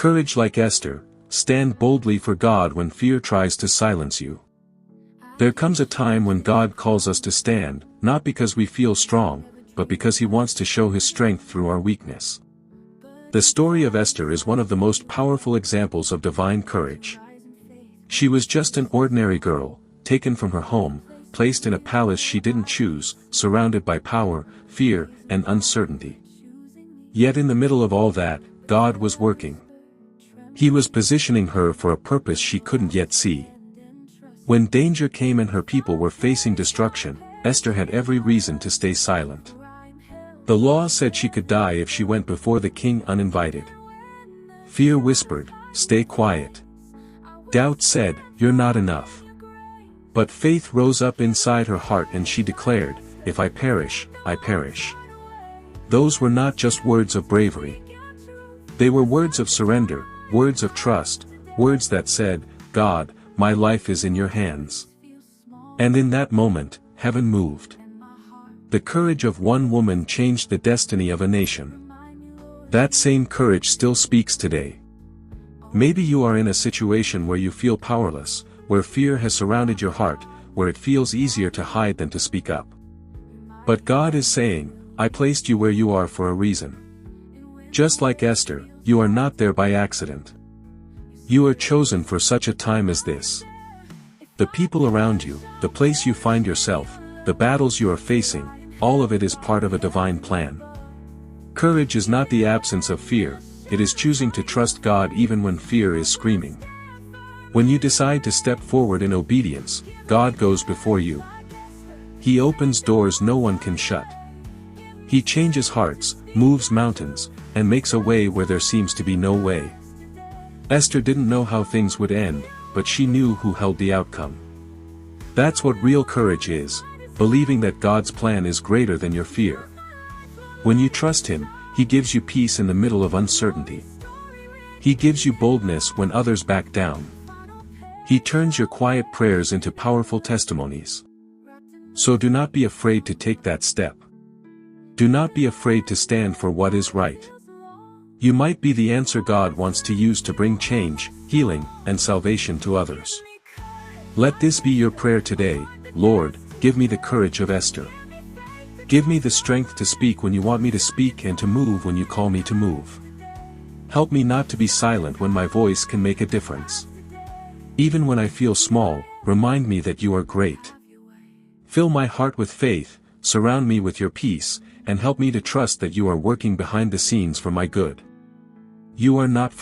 Courage like Esther, stand boldly for God when fear tries to silence you. There comes a time when God calls us to stand, not because we feel strong, but because He wants to show His strength through our weakness. The story of Esther is one of the most powerful examples of divine courage. She was just an ordinary girl, taken from her home, placed in a palace she didn't choose, surrounded by power, fear, and uncertainty. Yet in the middle of all that, God was working. He was positioning her for a purpose she couldn't yet see. When danger came and her people were facing destruction, Esther had every reason to stay silent. The law said she could die if she went before the king uninvited. Fear whispered, "Stay quiet." Doubt said, "You're not enough." But faith rose up inside her heart and she declared, "If I perish, I perish." Those were not just words of bravery. They were words of surrender, words of trust, words that said, "God, my life is in your hands." And in that moment, heaven moved. The courage of one woman changed the destiny of a nation. That same courage still speaks today. Maybe you are in a situation where you feel powerless, where fear has surrounded your heart, where it feels easier to hide than to speak up. But God is saying, "I placed you where you are for a reason." Just like Esther, you are not there by accident. You are chosen for such a time as this. The people around you, the place you find yourself, the battles you are facing, all of it is part of a divine plan. Courage is not the absence of fear, it is choosing to trust God even when fear is screaming. When you decide to step forward in obedience, God goes before you. He opens doors no one can shut. He changes hearts, moves mountains, and makes a way where there seems to be no way. Esther didn't know how things would end, but she knew who held the outcome. That's what real courage is, believing that God's plan is greater than your fear. When you trust Him, He gives you peace in the middle of uncertainty. He gives you boldness when others back down. He turns your quiet prayers into powerful testimonies. So do not be afraid to take that step. Do not be afraid to stand for what is right. You might be the answer God wants to use to bring change, healing, and salvation to others. Let this be your prayer today: Lord, give me the courage of Esther. Give me the strength to speak when you want me to speak and to move when you call me to move. Help me not to be silent when my voice can make a difference. Even when I feel small, remind me that you are great. Fill my heart with faith, surround me with your peace, and help me to trust that you are working behind the scenes for my good. You are not forgotten.